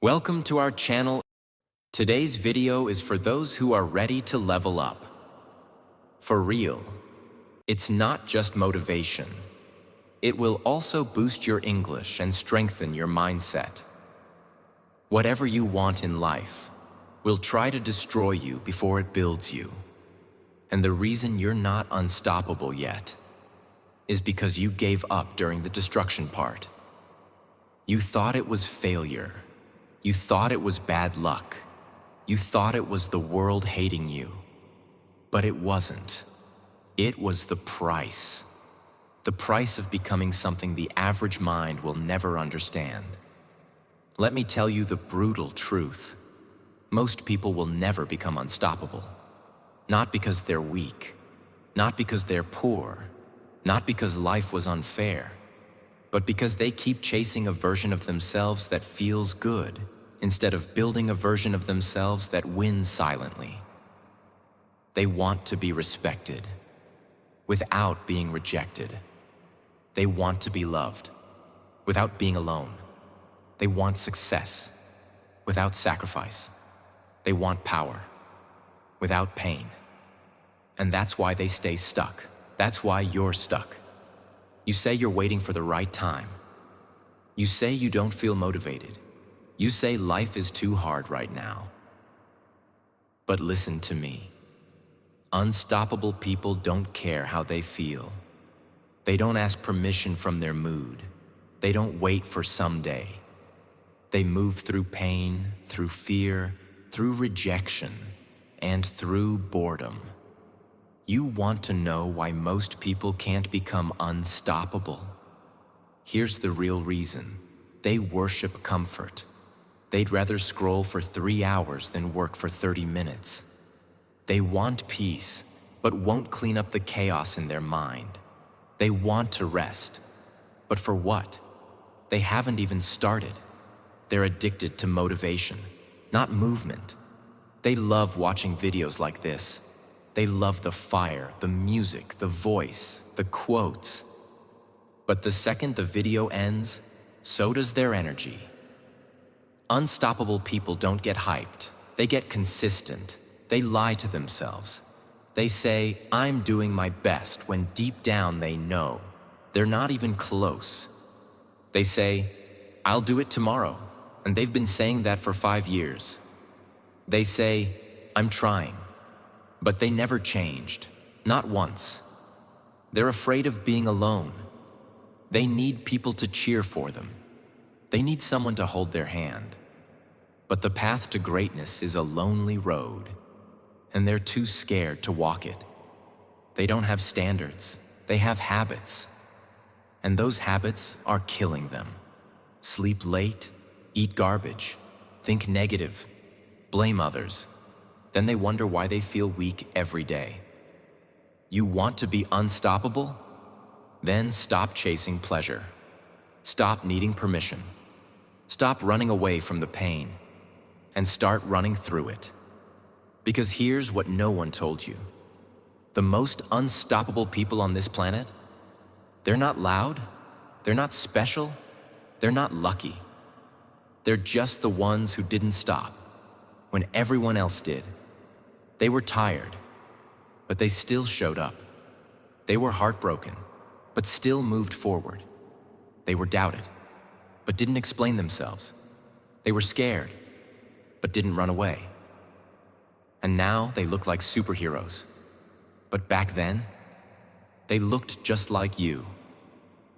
Welcome to our channel. Today's video is for those who are ready to level up. For real, it's not just motivation. It will also boost your English and strengthen your mindset. Whatever you want in life will try to destroy you before it builds you. And the reason you're not unstoppable yet is because you gave up during the destruction part. You thought it was failure. You thought it was bad luck. You thought it was the world hating you. But it wasn't. It was the price. The price of becoming something the average mind will never understand. Let me tell you the brutal truth. Most people will never become unstoppable. Not because they're weak. Not because they're poor. Not because life was unfair. But because they keep chasing a version of themselves that feels good, instead of building a version of themselves that wins silently. They want to be respected, without being rejected. They want to be loved, without being alone. They want success, without sacrifice. They want power, without pain. And that's why they stay stuck. That's why you're stuck. You say you're waiting for the right time. You say you don't feel motivated. You say life is too hard right now. But listen to me. Unstoppable people don't care how they feel. They don't ask permission from their mood. They don't wait for someday. They move through pain, through fear, through rejection, and through boredom. You want to know why most people can't become unstoppable? Here's the real reason. They worship comfort. They'd rather scroll for 3 hours than work for 30 minutes. They want peace, but won't clean up the chaos in their mind. They want to rest, but for what? They haven't even started. They're addicted to motivation, not movement. They love watching videos like this. They love the fire, the music, the voice, the quotes. But the second the video ends, so does their energy. Unstoppable people don't get hyped. They get consistent. They lie to themselves. They say, I'm doing my best, when deep down they know they're not even close. They say, I'll do it tomorrow, and they've been saying that for 5 years. They say, I'm trying. But they never changed, not once. They're afraid of being alone. They need people to cheer for them. They need someone to hold their hand. But the path to greatness is a lonely road, and they're too scared to walk it. They don't have standards, they have habits. And those habits are killing them. Sleep late, eat garbage, think negative, blame others. Then they wonder why they feel weak every day. You want to be unstoppable? Then stop chasing pleasure. Stop needing permission. Stop running away from the pain and start running through it. Because here's what no one told you. The most unstoppable people on this planet, they're not loud, they're not special, they're not lucky. They're just the ones who didn't stop when everyone else did. They were tired, but they still showed up. They were heartbroken, but still moved forward. They were doubted, but didn't explain themselves. They were scared, but didn't run away. And now they look like superheroes. But back then, they looked just like you.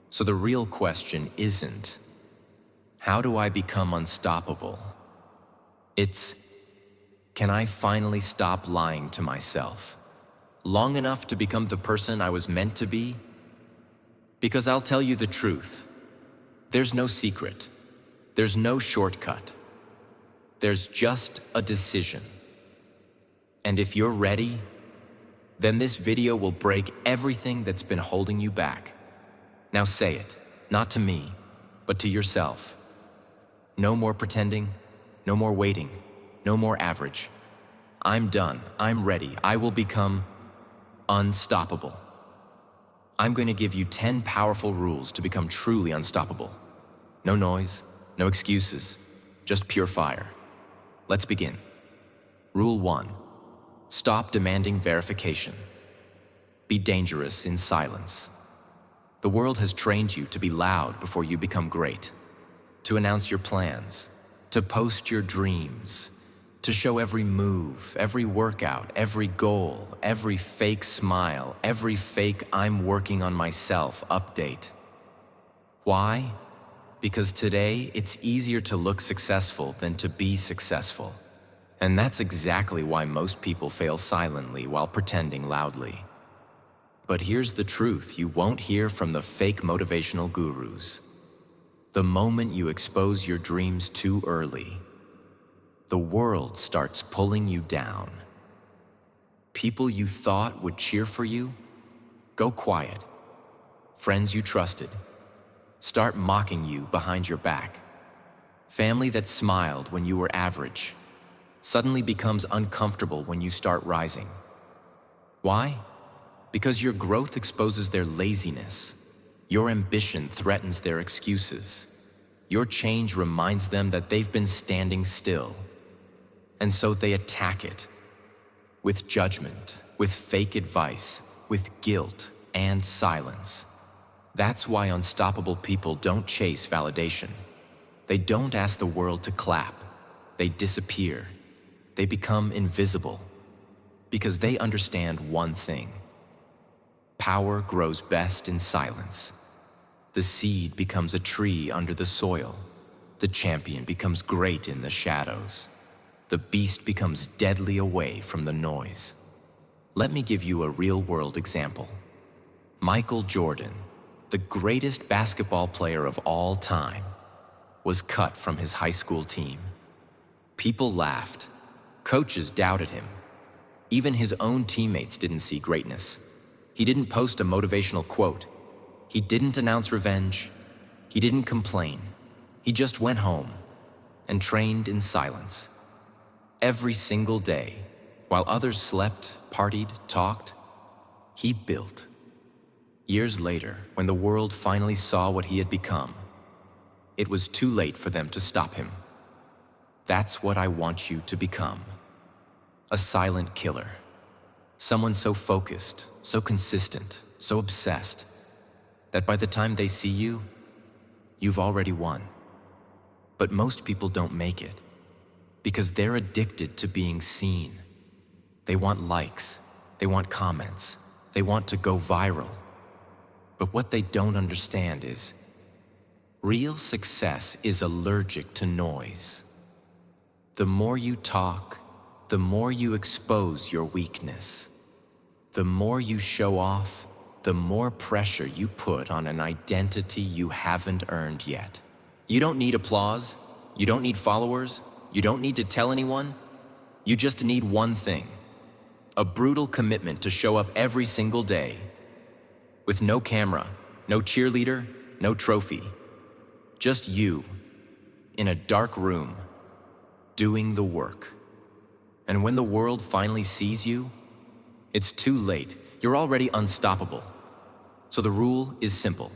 So the real question isn't, how do I become unstoppable? It's, can I finally stop lying to myself? Long enough to become the person I was meant to be? Because I'll tell you the truth. There's no secret. There's no shortcut. There's just a decision. And if you're ready, then this video will break everything that's been holding you back. Now say it, not to me, but to yourself. No more pretending, no more waiting. No more average. I'm done. I'm ready. I will become unstoppable. I'm going to give you 10 powerful rules to become truly unstoppable. No noise, no excuses, just pure fire. Let's begin. Rule 1. Stop demanding verification. Be dangerous in silence. The world has trained you to be loud before you become great, to announce your plans, to post your dreams, to show every move, every workout, every goal, every fake smile, every fake "I'm working on myself" update. Why? Because today it's easier to look successful than to be successful. And that's exactly why most people fail silently while pretending loudly. But here's the truth you won't hear from the fake motivational gurus. The moment you expose your dreams too early, the world starts pulling you down. People you thought would cheer for you, go quiet. Friends you trusted, start mocking you behind your back. Family that smiled when you were average suddenly becomes uncomfortable when you start rising. Why? Because your growth exposes their laziness. Your ambition threatens their excuses. Your change reminds them that they've been standing still. And so they attack it with judgment, with fake advice, with guilt and silence. That's why unstoppable people don't chase validation. They don't ask the world to clap. They disappear. They become invisible because they understand one thing. Power grows best in silence. The seed becomes a tree under the soil. The champion becomes great in the shadows. The beast becomes deadly away from the noise. Let me give you a real-world example. Michael Jordan, the greatest basketball player of all time, was cut from his high school team. People laughed. Coaches doubted him. Even his own teammates didn't see greatness. He didn't post a motivational quote. He didn't announce revenge. He didn't complain. He just went home and trained in silence. Every single day, while others slept, partied, talked, he built. Years later, when the world finally saw what he had become, it was too late for them to stop him. That's what I want you to become. A silent killer. Someone so focused, so consistent, so obsessed, that by the time they see you, you've already won. But most people don't make it, because they're addicted to being seen. They want likes, they want comments, they want to go viral. But what they don't understand is, real success is allergic to noise. The more you talk, the more you expose your weakness. The more you show off, the more pressure you put on an identity you haven't earned yet. You don't need applause, you don't need followers, you don't need to tell anyone. You just need one thing: a brutal commitment to show up every single day. With no camera, no cheerleader, no trophy. Just you, in a dark room, doing the work. And when the world finally sees you, it's too late. You're already unstoppable. So the rule is simple.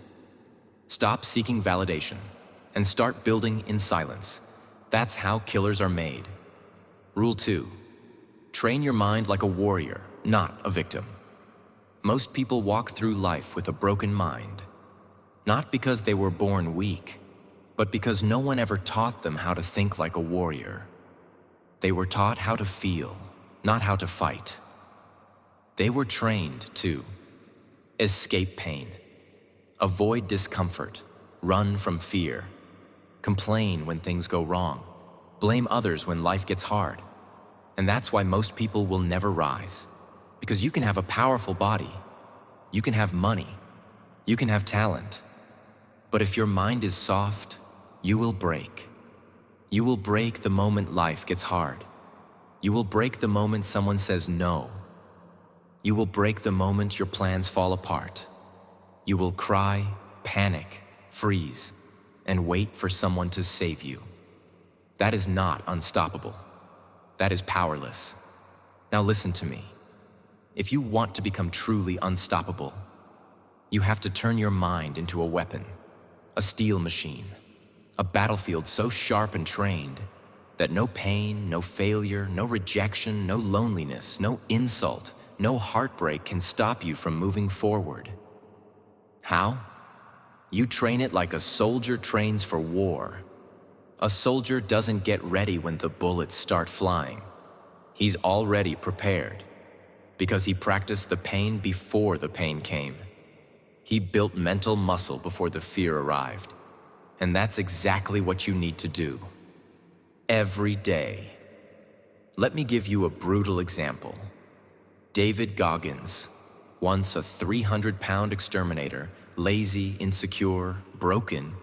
Stop seeking validation and start building in silence. That's how killers are made. Rule 2. Train your mind like a warrior, not a victim. Most people walk through life with a broken mind, not because they were born weak, but because no one ever taught them how to think like a warrior. They were taught how to feel, not how to fight. They were trained to escape pain, avoid discomfort, run from fear, complain when things go wrong, blame others when life gets hard. And that's why most people will never rise. Because you can have a powerful body, you can have money, you can have talent. But if your mind is soft, you will break. You will break the moment life gets hard. You will break the moment someone says no. You will break the moment your plans fall apart. You will cry, panic, freeze, and wait for someone to save you. That is not unstoppable. That is powerless. Now listen to me. If you want to become truly unstoppable, you have to turn your mind into a weapon, a steel machine, A battlefield so sharp and trained that no pain, no failure, no rejection, no loneliness, no insult, no heartbreak can stop you from moving forward. How? You train it like a soldier trains for war. A soldier doesn't get ready when the bullets start flying. He's already prepared because he practiced the pain before the pain came. He built mental muscle before the fear arrived. And that's exactly what you need to do. Every day. Let me give you a brutal example. David Goggins, once a 300-pound exterminator, lazy, insecure, broken,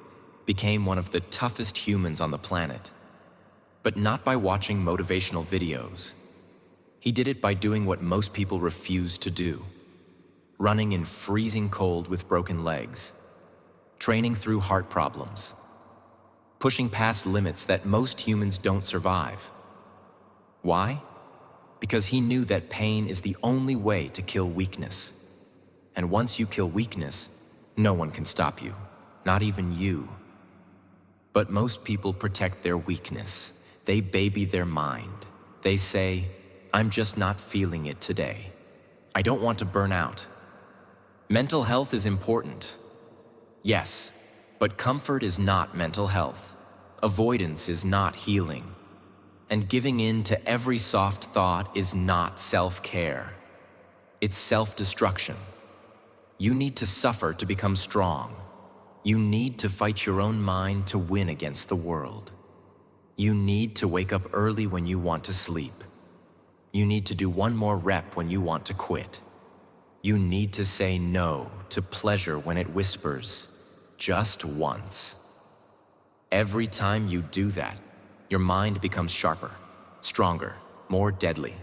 became one of the toughest humans on the planet. But not by watching motivational videos. He did it by doing what most people refuse to do. Running in freezing cold with broken legs. Training through heart problems. Pushing past limits that most humans don't survive. Why? Because he knew that pain is the only way to kill weakness. And once you kill weakness, no one can stop you, not even you. But most people protect their weakness. They baby their mind. They say, I'm just not feeling it today. I don't want to burn out. Mental health is important. Yes, but comfort is not mental health. Avoidance is not healing. And giving in to every soft thought is not self-care. It's self-destruction. You need to suffer to become strong. You need to fight your own mind to win against the world. You need to wake up early when you want to sleep. You need to do one more rep when you want to quit. You need to say no to pleasure when it whispers, just once. Every time you do that, your mind becomes sharper, stronger, more deadly.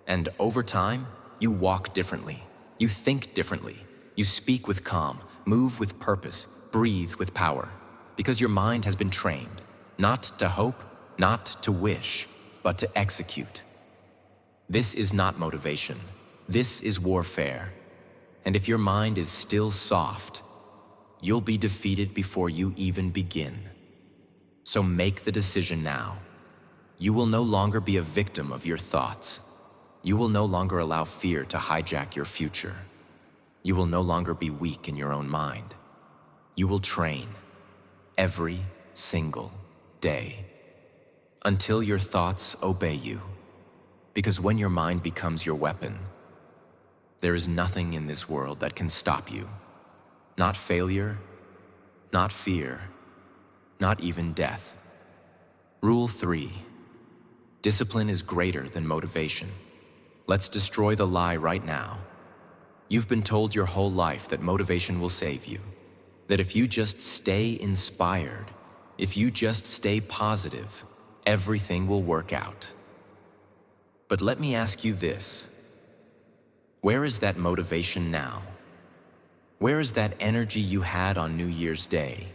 And over time, you walk differently. You think differently. You speak with calm, move with purpose, breathe with power. Because your mind has been trained, not to hope, not to wish, but to execute. This is not motivation. This is warfare. And if your mind is still soft, you'll be defeated before you even begin. So make the decision now. You will no longer be a victim of your thoughts. You will no longer allow fear to hijack your future. You will no longer be weak in your own mind. You will train every single day until your thoughts obey you. Because when your mind becomes your weapon, there is nothing in this world that can stop you. Not failure, not fear, not even death. Rule 3. Discipline is greater than motivation. Let's destroy the lie right now. You've been told your whole life that motivation will save you. That if you just stay inspired, if you just stay positive, everything will work out. But let me ask you this. Where is that motivation now? Where is that energy you had on New Year's Day?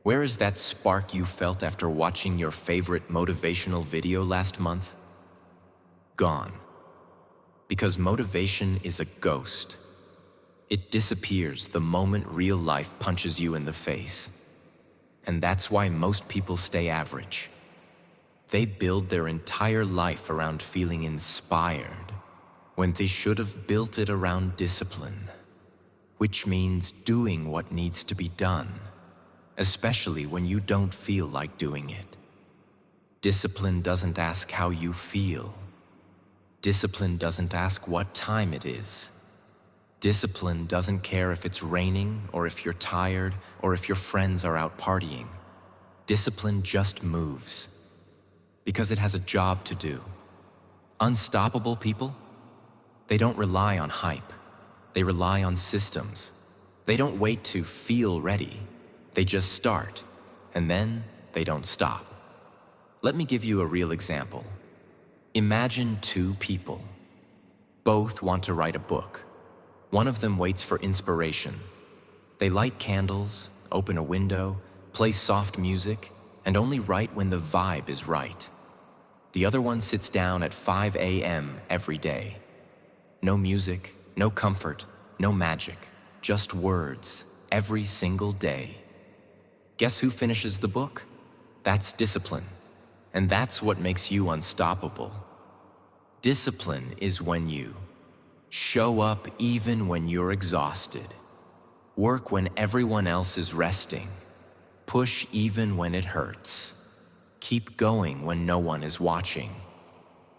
Where is that spark you felt after watching your favorite motivational video last month? Gone. Because motivation is a ghost. It disappears the moment real life punches you in the face. And that's why most people stay average. They build their entire life around feeling inspired, when they should have built it around discipline, which means doing what needs to be done, especially when you don't feel like doing it. Discipline doesn't ask how you feel. Discipline doesn't ask what time it is. Discipline doesn't care if it's raining or if you're tired or if your friends are out partying. Discipline just moves because it has a job to do. Unstoppable people, they don't rely on hype. They rely on systems. They don't wait to feel ready. They just start, and then they don't stop. Let me give you a real example. Imagine two people. Both want to write a book. One of them waits for inspiration. They light candles, open a window, play soft music, and only write when the vibe is right. The other one sits down at 5 a.m. every day. No music, no comfort, no magic, just words every single day. Guess who finishes the book? That's discipline. And that's what makes you unstoppable. Discipline is when you show up even when you're exhausted, work when everyone else is resting, push even when it hurts, keep going when no one is watching,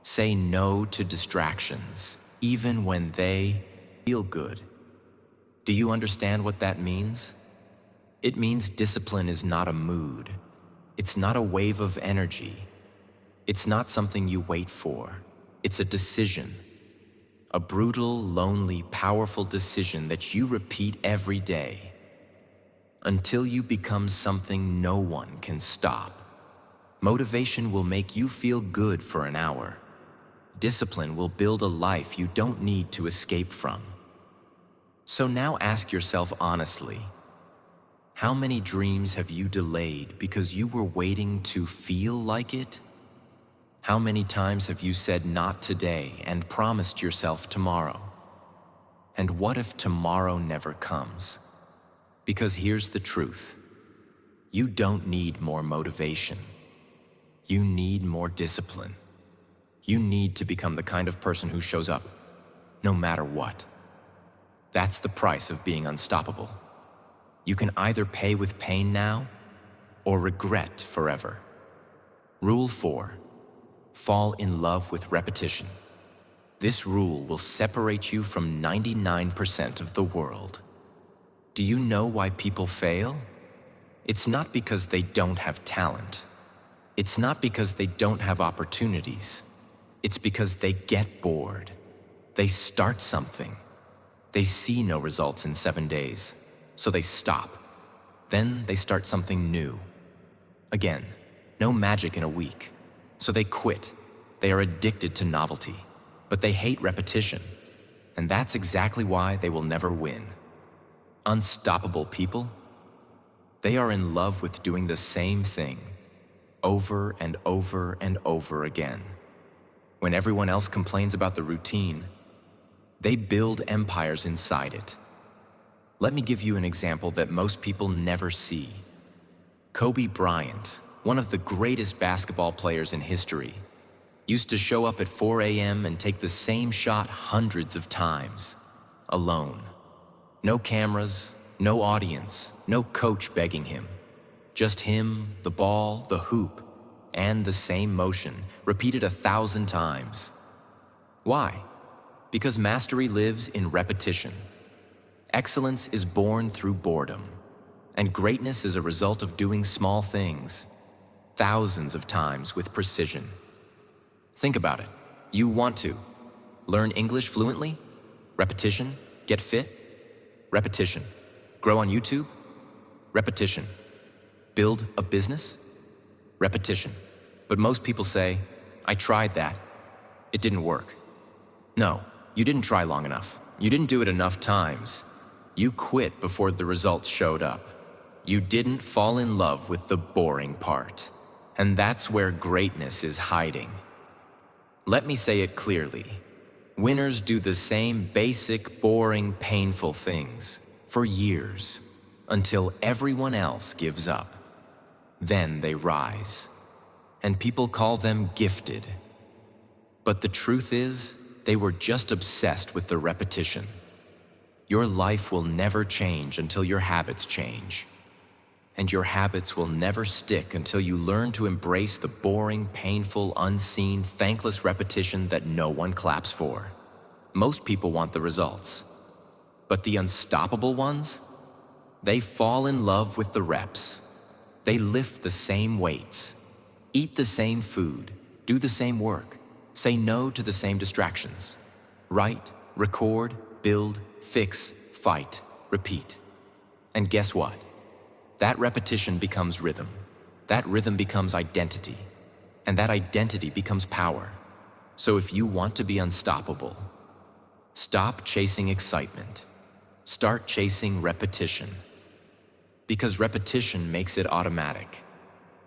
say no to distractions, even when they feel good. Do you understand what that means? It means discipline is not a mood. It's not a wave of energy. It's not something you wait for. It's a decision. A brutal, lonely, powerful decision that you repeat every day until you become something no one can stop. Motivation will make you feel good for an hour. Discipline will build a life you don't need to escape from. So now ask yourself honestly, how many dreams have you delayed because you were waiting to feel like it? How many times have you said not today and promised yourself tomorrow? And what if tomorrow never comes? Because here's the truth. You don't need more motivation. You need more discipline. You need to become the kind of person who shows up, no matter what. That's the price of being unstoppable. You can either pay with pain now or regret forever. Rule 4. Fall in love with repetition. This rule will separate you from 99% of the world. Do you know why people fail? It's not because they don't have talent. It's not because they don't have opportunities. It's because they get bored. They start something. They see no results in 7 days, so they stop. Then they start something new. Again, no magic in a week. So they quit. They are addicted to novelty, but they hate repetition. And that's exactly why they will never win. Unstoppable people, they are in love with doing the same thing over and over and over again. When everyone else complains about the routine, they build empires inside it. Let me give you an example that most people never see. Kobe Bryant, one of the greatest basketball players in history, used to show up at 4 a.m. and take the same shot hundreds of times, alone. No cameras, no audience, no coach begging him. Just him, the ball, the hoop, and the same motion, repeated 1,000 times. Why? Because mastery lives in repetition. Excellence is born through boredom, and greatness is a result of doing small things, thousands of times with precision. Think about it. You want to learn English fluently? Repetition. Get fit? Repetition. Grow on YouTube? Repetition. Build a business? Repetition. But most people say, I tried that. It didn't work. No, you didn't try long enough. You didn't do it enough times. You quit before the results showed up. You didn't fall in love with the boring part. And that's where greatness is hiding. Let me say it clearly. Winners do the same basic, boring, painful things for years until everyone else gives up. Then they rise. And people call them gifted. But the truth is, they were just obsessed with the repetition. Your life will never change until your habits change. And your habits will never stick until you learn to embrace the boring, painful, unseen, thankless repetition that no one claps for. Most people want the results. But the unstoppable ones? They fall in love with the reps. They lift the same weights, eat the same food, do the same work, say no to the same distractions. Write, record, build, fix, fight, repeat. And guess what? That repetition becomes rhythm. That rhythm becomes identity. And that identity becomes power. So if you want to be unstoppable, stop chasing excitement. Start chasing repetition. Because repetition makes it automatic.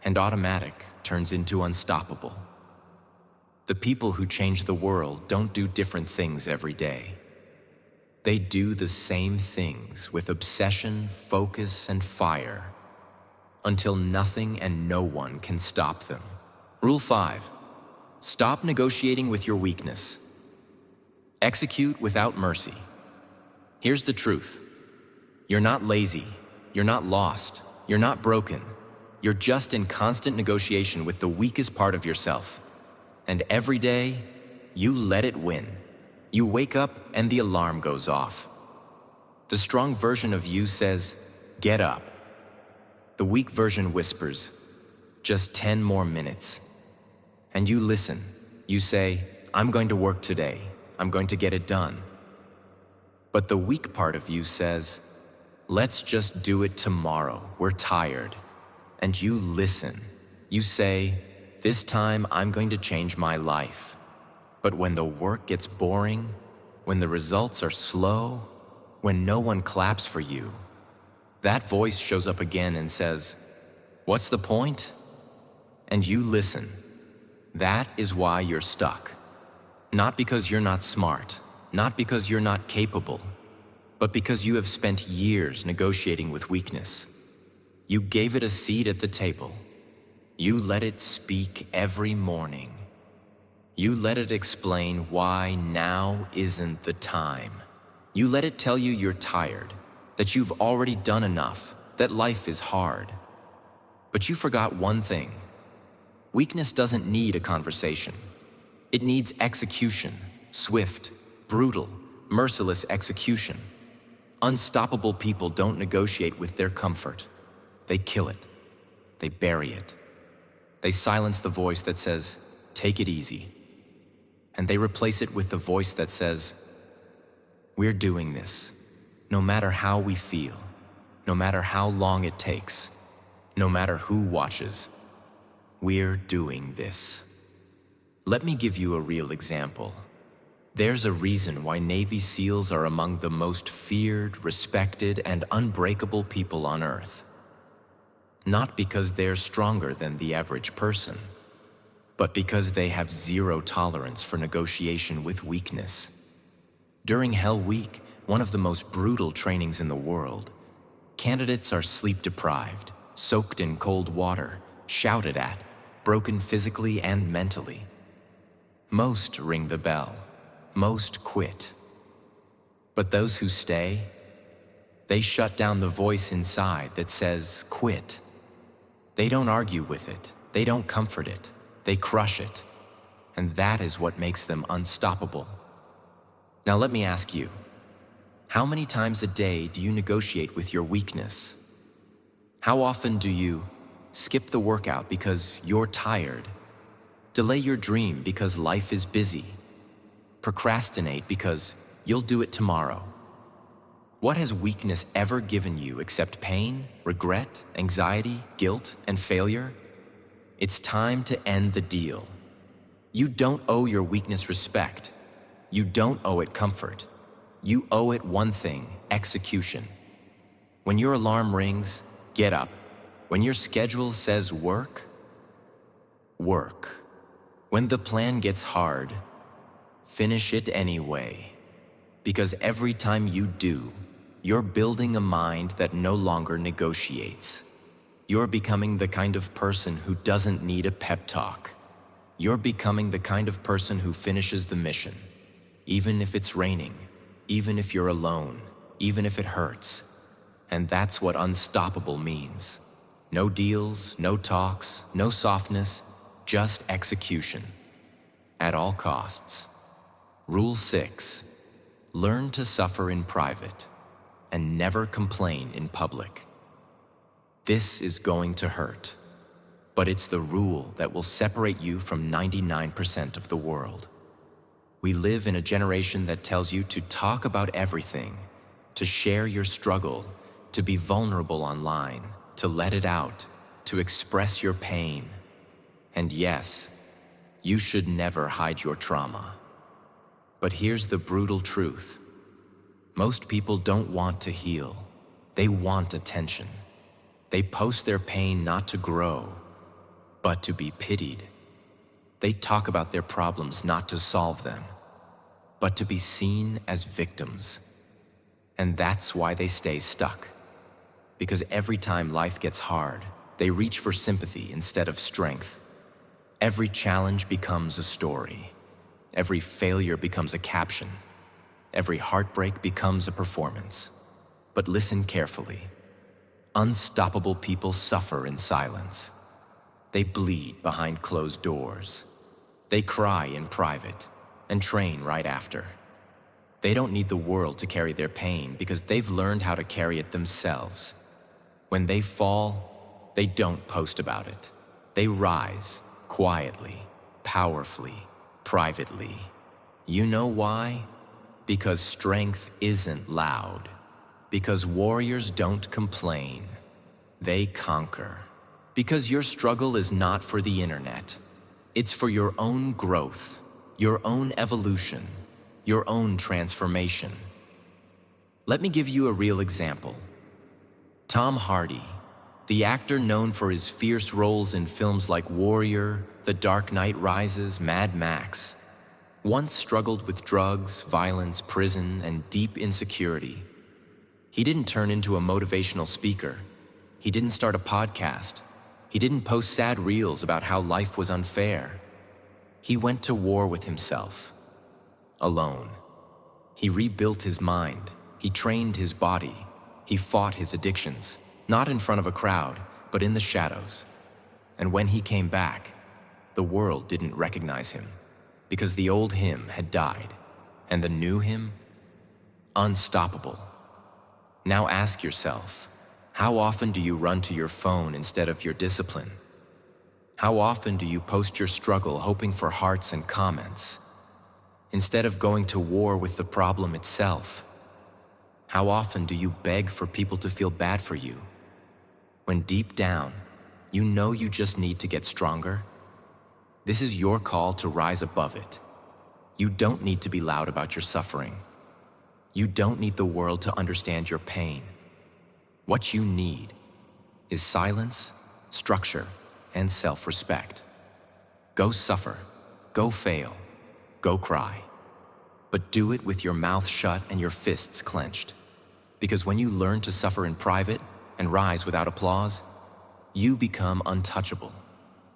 And automatic turns into unstoppable. The people who change the world don't do different things every day. They do the same things with obsession, focus, and fire until nothing and no one can stop them. Rule 5. Stop negotiating with your weakness. Execute without mercy. Here's the truth. You're not lazy. You're not lost. You're not broken. You're just in constant negotiation with the weakest part of yourself. And every day, you let it win. You wake up and the alarm goes off. The strong version of you says, "Get up." The weak version whispers, "Just 10 more minutes." And you listen. You say, "I'm going to work today. I'm going to get it done." But the weak part of you says, "Let's just do it tomorrow. We're tired." And you listen. You say, "This time I'm going to change my life." But when the work gets boring, when the results are slow, when no one claps for you, that voice shows up again and says, "What's the point?" And you listen. That is why you're stuck. Not because you're not smart, not because you're not capable, but because you have spent years negotiating with weakness. You gave it a seat at the table. You let it speak every morning. You let it explain why now isn't the time. You let it tell you you're tired, that you've already done enough, that life is hard. But you forgot one thing. Weakness doesn't need a conversation. It needs execution, swift, brutal, merciless execution. Unstoppable people don't negotiate with their comfort. They kill it. They bury it. They silence the voice that says, "Take it easy." And they replace it with the voice that says, "We're doing this, no matter how we feel, no matter how long it takes, no matter who watches. We're doing this." Let me give you a real example. There's a reason why Navy SEALs are among the most feared, respected, and unbreakable people on Earth. Not because they're stronger than the average person, but because they have zero tolerance for negotiation with weakness. During Hell Week, one of the most brutal trainings in the world, candidates are sleep-deprived, soaked in cold water, shouted at, broken physically and mentally. Most ring the bell. Most quit. But those who stay, they shut down the voice inside that says, "Quit." They don't argue with it. They don't comfort it. They crush it. And that is what makes them unstoppable. Now let me ask you, how many times a day do you negotiate with your weakness? How often do you skip the workout because you're tired? Delay your dream because life is busy? Procrastinate because you'll do it tomorrow? What has weakness ever given you except pain, regret, anxiety, guilt, and failure? It's time to end the deal. You don't owe your weakness respect. You don't owe it comfort. You owe it one thing: execution. When your alarm rings, get up. When your schedule says work, work. When the plan gets hard, finish it anyway. Because every time you do, you're building a mind that no longer negotiates. You're becoming the kind of person who doesn't need a pep talk. You're becoming the kind of person who finishes the mission, even if it's raining, even if you're alone, even if it hurts. And that's what unstoppable means. No deals, no talks, no softness, just execution. At all costs. Rule 6. Learn to suffer in private and never complain in public. This is going to hurt, but it's the rule that will separate you from 99% of the world. We live in a generation that tells you to talk about everything, to share your struggle, to be vulnerable online, to let it out, to express your pain. And yes, you should never hide your trauma. But here's the brutal truth. Most people don't want to heal. They want attention. They post their pain not to grow, but to be pitied. They talk about their problems not to solve them, but to be seen as victims. And that's why they stay stuck. Because every time life gets hard, They reach for sympathy instead of strength. Every challenge becomes a story. Every failure becomes a caption. Every heartbreak becomes a performance. But listen carefully. Unstoppable people suffer in silence. They bleed behind closed doors. They cry in private and train right after. They don't need the world to carry their pain because they've learned how to carry it themselves. When they fall, they don't post about it. They rise quietly, powerfully, privately. You know why? Because strength isn't loud. Because warriors don't complain. They conquer. Because your struggle is not for the internet. It's for your own growth, your own evolution, your own transformation. Let me give you a real example. Tom Hardy, the actor known for his fierce roles in films like Warrior, The Dark Knight Rises, Mad Max, once struggled with drugs, violence, prison, and deep insecurity. He didn't turn into a motivational speaker. He didn't start a podcast. He didn't post sad reels about how life was unfair. He went to war with himself, alone. He rebuilt his mind. He trained his body. He fought his addictions, not in front of a crowd, but in the shadows. And when he came back, the world didn't recognize him because the old him had died and the new him, unstoppable. Now ask yourself, how often do you run to your phone instead of your discipline? How often do you post your struggle hoping for hearts and comments, instead of going to war with the problem itself? How often do you beg for people to feel bad for you, when deep down, you know you just need to get stronger? This is your call to rise above it. You don't need to be loud about your suffering. You don't need the world to understand your pain. What you need is silence, structure, and self-respect. Go suffer, go fail, go cry. But do it with your mouth shut and your fists clenched. Because when you learn to suffer in private and rise without applause, you become untouchable.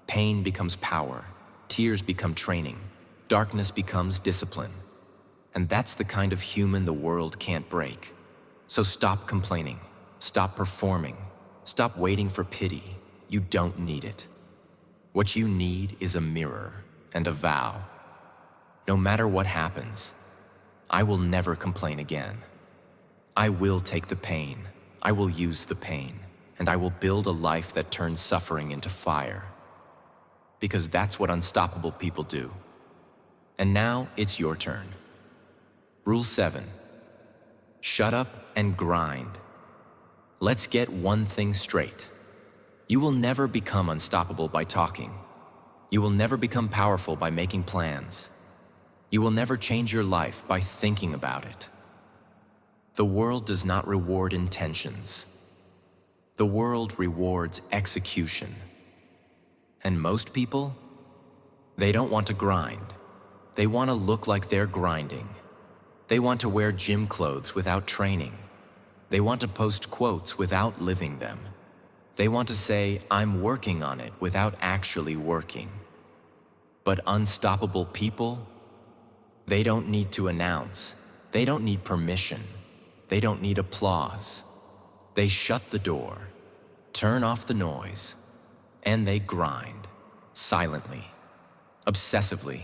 Pain becomes power, tears become training, darkness becomes discipline. And that's the kind of human the world can't break. So stop complaining, stop performing, stop waiting for pity. You don't need it. What you need is a mirror and a vow. No matter what happens, I will never complain again. I will take the pain, I will use the pain, and I will build a life that turns suffering into fire. Because that's what unstoppable people do. And now it's your turn. Rule 7. Shut up and grind. Let's get one thing straight. You will never become unstoppable by talking. You will never become powerful by making plans. You will never change your life by thinking about it. The world does not reward intentions. The world rewards execution. And most people, they don't want to grind. They want to look like they're grinding. They want to wear gym clothes without training. They want to post quotes without living them. They want to say, I'm working on it, without actually working. But unstoppable people, they don't need to announce. They don't need permission. They don't need applause. They shut the door, turn off the noise, and they grind, silently, obsessively,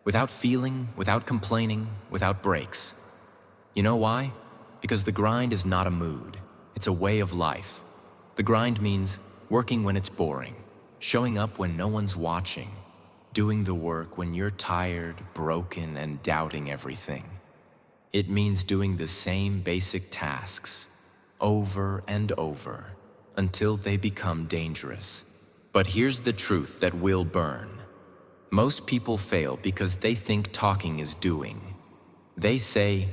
without feeling, without complaining, without breaks. You know why? Because the grind is not a mood, it's a way of life. The grind means working when it's boring, showing up when no one's watching, doing the work when you're tired, broken, and doubting everything. It means doing the same basic tasks over and over until they become dangerous. But here's the truth that will burn. Most people fail because they think talking is doing. They say,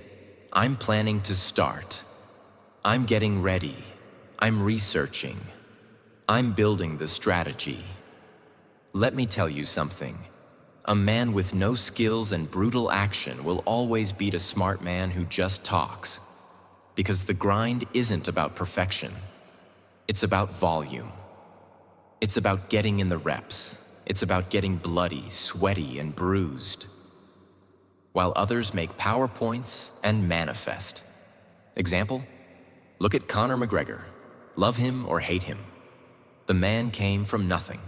I'm planning to start. I'm getting ready. I'm researching. I'm building the strategy. Let me tell you something. A man with no skills and brutal action will always beat a smart man who just talks. Because the grind isn't about perfection. It's about volume. It's about getting in the reps. It's about getting bloody, sweaty, and bruised, while others make PowerPoints and manifest. Example? Look at Conor McGregor. Love him or hate him. The man came from nothing,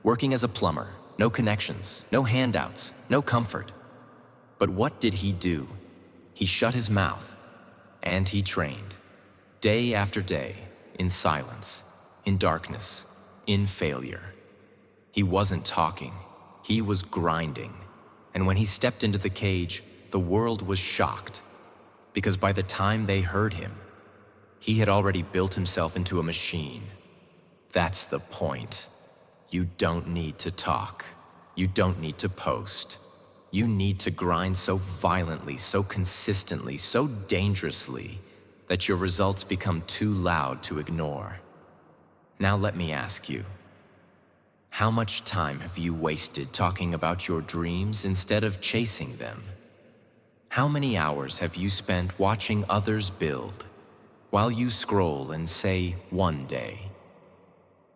working as a plumber, no connections, no handouts, no comfort. But what did he do? He shut his mouth, and he trained. Day after day, in silence, in darkness, in failure. He wasn't talking, he was grinding. And when he stepped into the cage, the world was shocked, because by the time they heard him, he had already built himself into a machine. That's the point. You don't need to talk. You don't need to post. You need to grind so violently, so consistently, so dangerously that your results become too loud to ignore. Now let me ask you, how much time have you wasted talking about your dreams instead of chasing them? How many hours have you spent watching others build while you scroll and say, one day?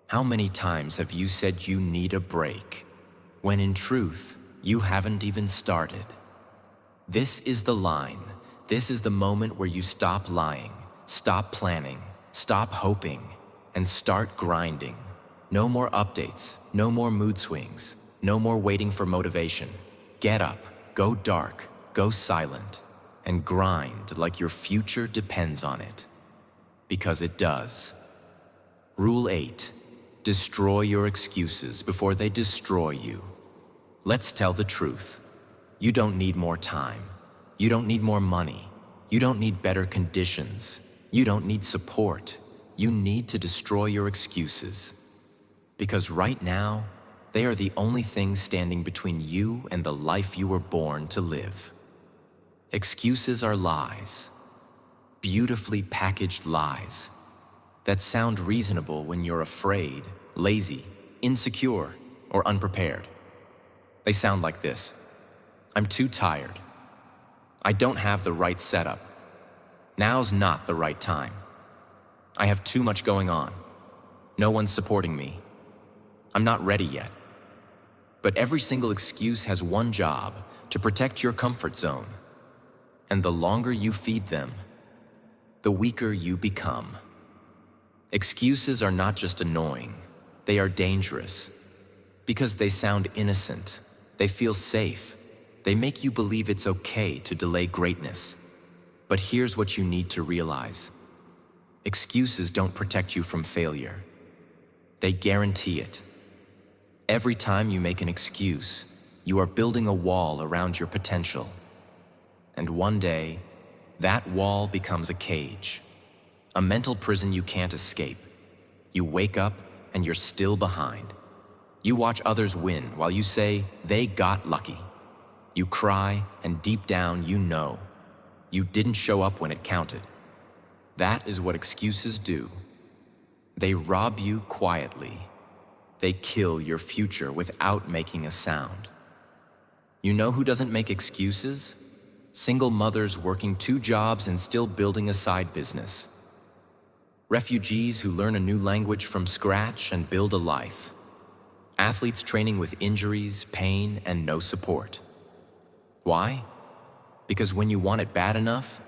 How many times have you said you need a break when in truth, you haven't even started? This is the line. This is the moment where you stop lying, stop planning, stop hoping, and start grinding. No more updates, no more mood swings, no more waiting for motivation. Get up, go dark, go silent, and grind like your future depends on it. Because it does. Rule 8. Destroy your excuses before they destroy you. Let's tell the truth. You don't need more time. You don't need more money. You don't need better conditions. You don't need support. You need to destroy your excuses. Because right now, they are the only things standing between you and the life you were born to live. Excuses are lies. Beautifully packaged lies that sound reasonable when you're afraid, lazy, insecure, or unprepared. They sound like this: I'm too tired. I don't have the right setup. Now's not the right time. I have too much going on. No one's supporting me. I'm not ready yet. But every single excuse has one job: to protect your comfort zone. And the longer you feed them, the weaker you become. Excuses are not just annoying, they are dangerous. Because they sound innocent, they feel safe, they make you believe it's okay to delay greatness. But here's what you need to realize. Excuses don't protect you from failure. They guarantee it. Every time you make an excuse, you are building a wall around your potential. And one day, that wall becomes a cage, a mental prison you can't escape. You wake up and you're still behind. You watch others win while you say, they got lucky. You cry, and deep down you know, you didn't show up when it counted. That is what excuses do. They rob you quietly. They kill your future without making a sound. You know who doesn't make excuses? Single mothers working 2 jobs and still building a side business. Refugees who learn a new language from scratch and build a life. Athletes training with injuries, pain, and no support. Why? Because when you want it bad enough,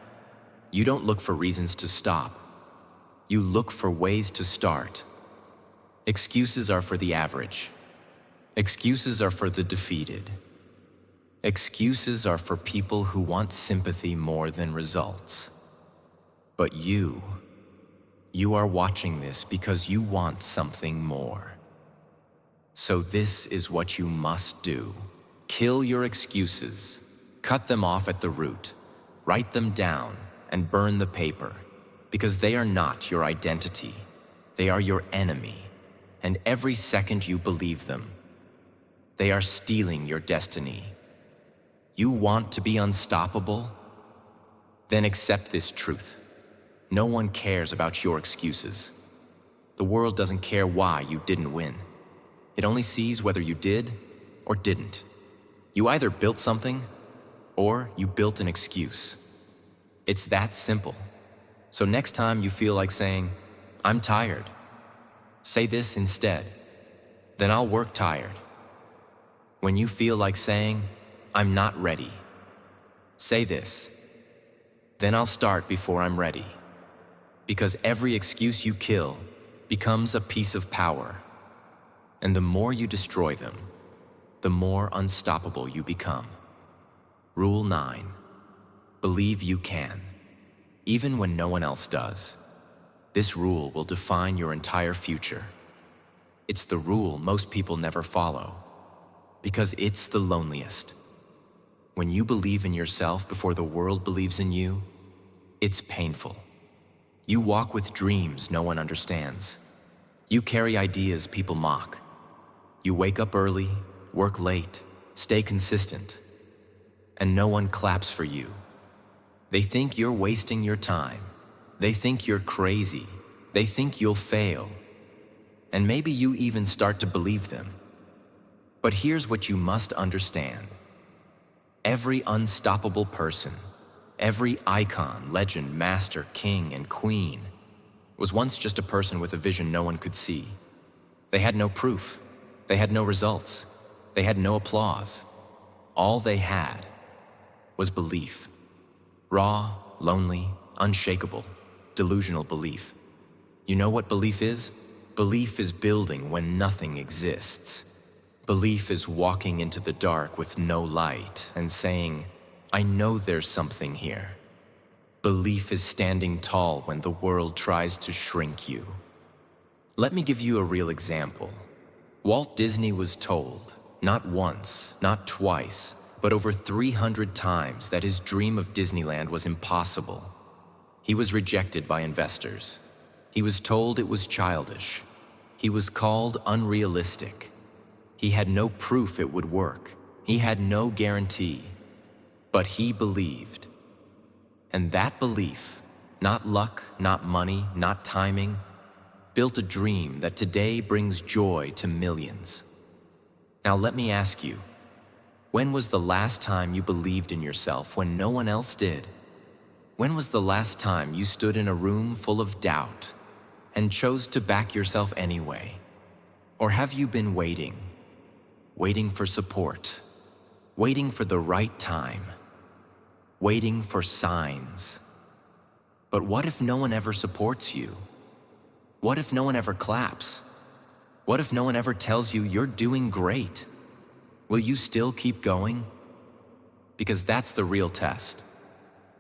you don't look for reasons to stop. You look for ways to start. Excuses are for the average. Excuses are for the defeated. Excuses are for people who want sympathy more than results. But you are watching this because you want something more. So this is what you must do. Kill your excuses. Cut them off at the root. Write them down and burn the paper, because they are not your identity. They are your enemy. And every second you believe them, they are stealing your destiny. You want to be unstoppable? Then accept this truth. No one cares about your excuses. The world doesn't care why you didn't win. It only sees whether you did or didn't. You either built something or you built an excuse. It's that simple. So next time you feel like saying, I'm tired, say this instead: then I'll work tired. When you feel like saying, I'm not ready, say this, then I'll start before I'm ready. Because every excuse you kill becomes a piece of power. And the more you destroy them, the more unstoppable you become. Rule 9. Believe you can, even when no one else does. This rule will define your entire future. It's the rule most people never follow, because it's the loneliest. When you believe in yourself before the world believes in you, it's painful. You walk with dreams no one understands. You carry ideas people mock. You wake up early, work late, stay consistent, and no one claps for you. They think you're wasting your time. They think you're crazy. They think you'll fail. And maybe you even start to believe them. But here's what you must understand. Every unstoppable person, every icon, legend, master, king, and queen was once just a person with a vision no one could see. They had no proof. They had no results. They had no applause. All they had was belief. Raw, lonely, unshakable, delusional belief. You know what belief is? Belief is building when nothing exists. Belief is walking into the dark with no light and saying, I know there's something here. Belief is standing tall when the world tries to shrink you. Let me give you a real example. Walt Disney was told, not once, not twice, but over 300 times that his dream of Disneyland was impossible. He was rejected by investors. He was told it was childish. He was called unrealistic. He had no proof it would work. He had no guarantee. But he believed. And that belief, not luck, not money, not timing, built a dream that today brings joy to millions. Now let me ask you, when was the last time you believed in yourself when no one else did? When was the last time you stood in a room full of doubt and chose to back yourself anyway? Or have you been waiting? Waiting for support, waiting for the right time, waiting for signs. But what if no one ever supports you? What if no one ever claps? What if no one ever tells you you're doing great? Will you still keep going? Because that's the real test.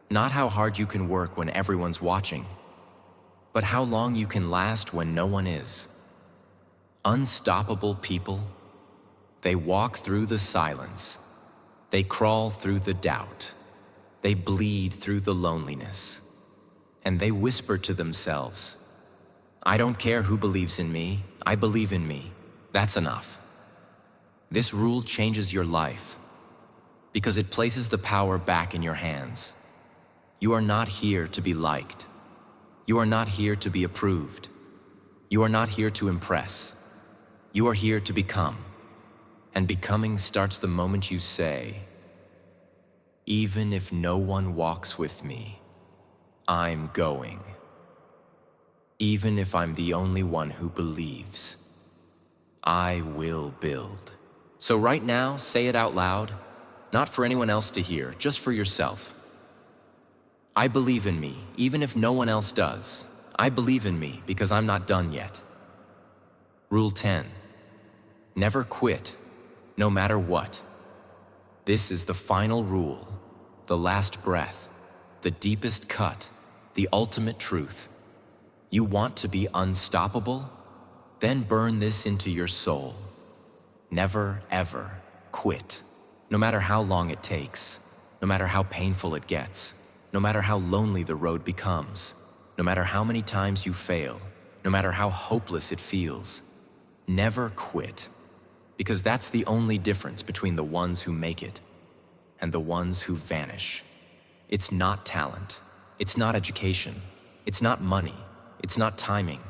Not how hard you can work when everyone's watching, but how long you can last when no one is. Unstoppable people, they walk through the silence. They crawl through the doubt. They bleed through the loneliness. And they whisper to themselves, I don't care who believes in me, I believe in me. That's enough. This rule changes your life because it places the power back in your hands. You are not here to be liked. You are not here to be approved. You are not here to impress. You are here to become. And becoming starts the moment you say, even if no one walks with me, I'm going. Even if I'm the only one who believes, I will build. So right now, say it out loud, not for anyone else to hear, just for yourself. I believe in me, even if no one else does. I believe in me because I'm not done yet. Rule 10, never quit, no matter what. This is the final rule, the last breath, the deepest cut, the ultimate truth. You want to be unstoppable? Then burn this into your soul. Never, ever quit. No matter how long it takes, no matter how painful it gets, no matter how lonely the road becomes, no matter how many times you fail, no matter how hopeless it feels. Never quit, because that's the only difference between the ones who make it and the ones who vanish. It's not talent. It's not education. It's not money. It's not timing.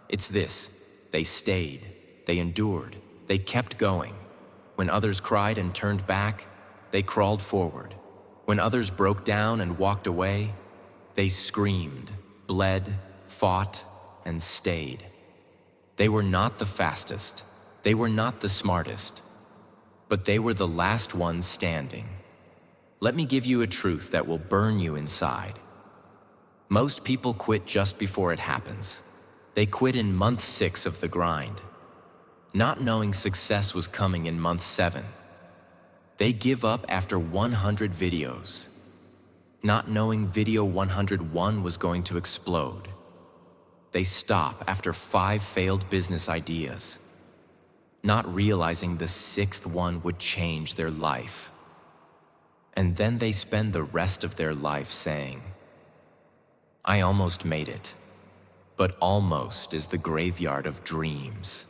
It's this. They stayed. They endured. They kept going. When others cried and turned back, they crawled forward. When others broke down and walked away, they screamed, bled, fought, and stayed. They were not the fastest. They were not the smartest, but they were the last ones standing. Let me give you a truth that will burn you inside. Most people quit just before it happens. They quit in month 6 of the grind, not knowing success was coming in month 7. They give up after 100 videos, not knowing video 101 was going to explode. They stop after 5 failed business ideas, not realizing the 6th one would change their life. And then they spend the rest of their life saying, I almost made it, but almost is the graveyard of dreams.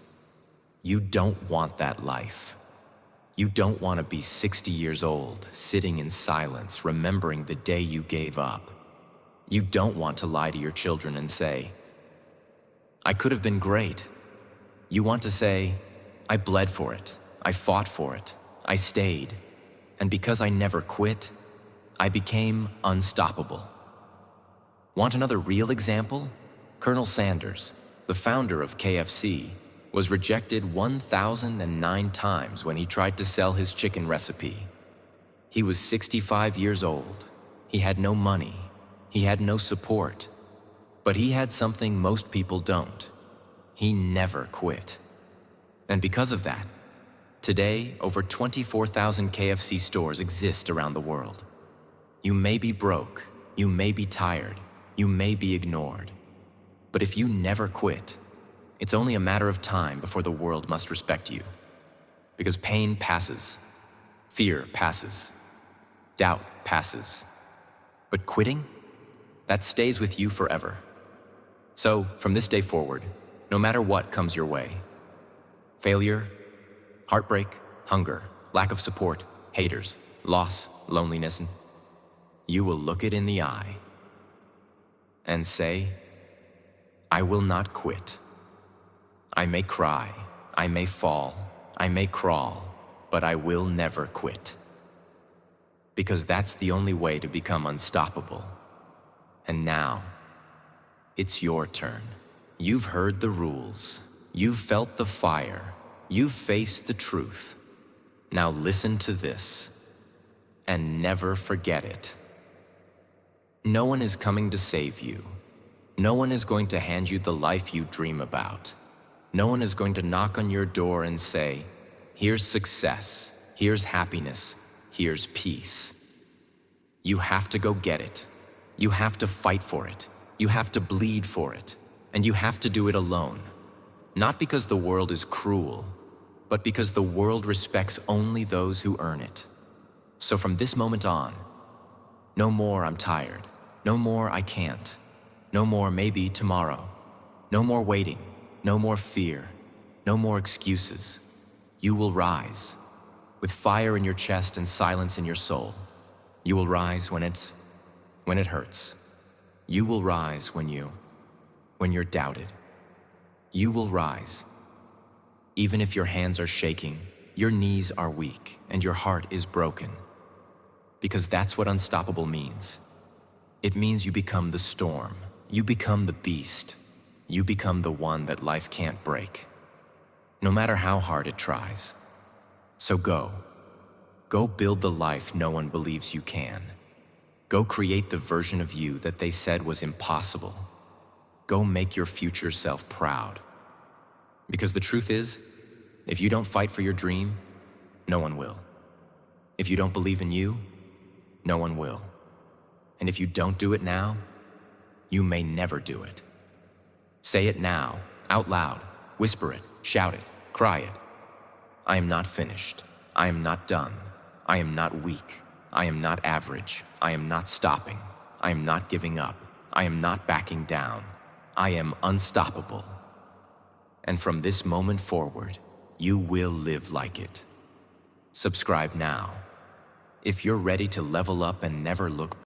You don't want that life. You don't want to be 60 years old, sitting in silence, remembering the day you gave up. You don't want to lie to your children and say, I could have been great. You want to say, I bled for it, I fought for it, I stayed, and because I never quit, I became unstoppable. Want another real example? Colonel Sanders, the founder of KFC, was rejected 1,009 times when he tried to sell his chicken recipe. He was 65 years old. He had no money. He had no support. But he had something most people don't. He never quit. And because of that, today, over 24,000 KFC stores exist around the world. You may be broke, you may be tired, you may be ignored. But if you never quit, it's only a matter of time before the world must respect you. Because pain passes, fear passes, doubt passes. But quitting, that stays with you forever. So, from this day forward, no matter what comes your way, failure, heartbreak, hunger, lack of support, haters, loss, loneliness, you will look it in the eye and say, I will not quit. I may cry, I may fall, I may crawl, but I will never quit. Because that's the only way to become unstoppable. And now, it's your turn. You've heard the rules. You've felt the fire. You've faced the truth. Now listen to this, and never forget it. No one is coming to save you. No one is going to hand you the life you dream about. No one is going to knock on your door and say, here's success, here's happiness, here's peace. You have to go get it. You have to fight for it. You have to bleed for it. And you have to do it alone. Not because the world is cruel, but because the world respects only those who earn it. So from this moment on, no more I'm tired. No more I can't. No more maybe tomorrow. No more waiting. No more fear. No more excuses. You will rise with fire in your chest and silence in your soul. You will rise when it hurts. You will rise when you're doubted. You will rise. Even if your hands are shaking, your knees are weak, and your heart is broken. Because that's what unstoppable means. It means you become the storm. You become the beast. You become the one that life can't break, no matter how hard it tries. So go. Go build the life no one believes you can. Go create the version of you that they said was impossible. Go make your future self proud. Because the truth is, if you don't fight for your dream, no one will. If you don't believe in you, no one will. And if you don't do it now, you may never do it. Say it now, out loud, whisper it, shout it, cry it. I am not finished. I am not done. I am not weak. I am not average. I am not stopping. I am not giving up. I am not backing down. I am unstoppable. And from this moment forward, you will live like it. Subscribe now. If you're ready to level up and never look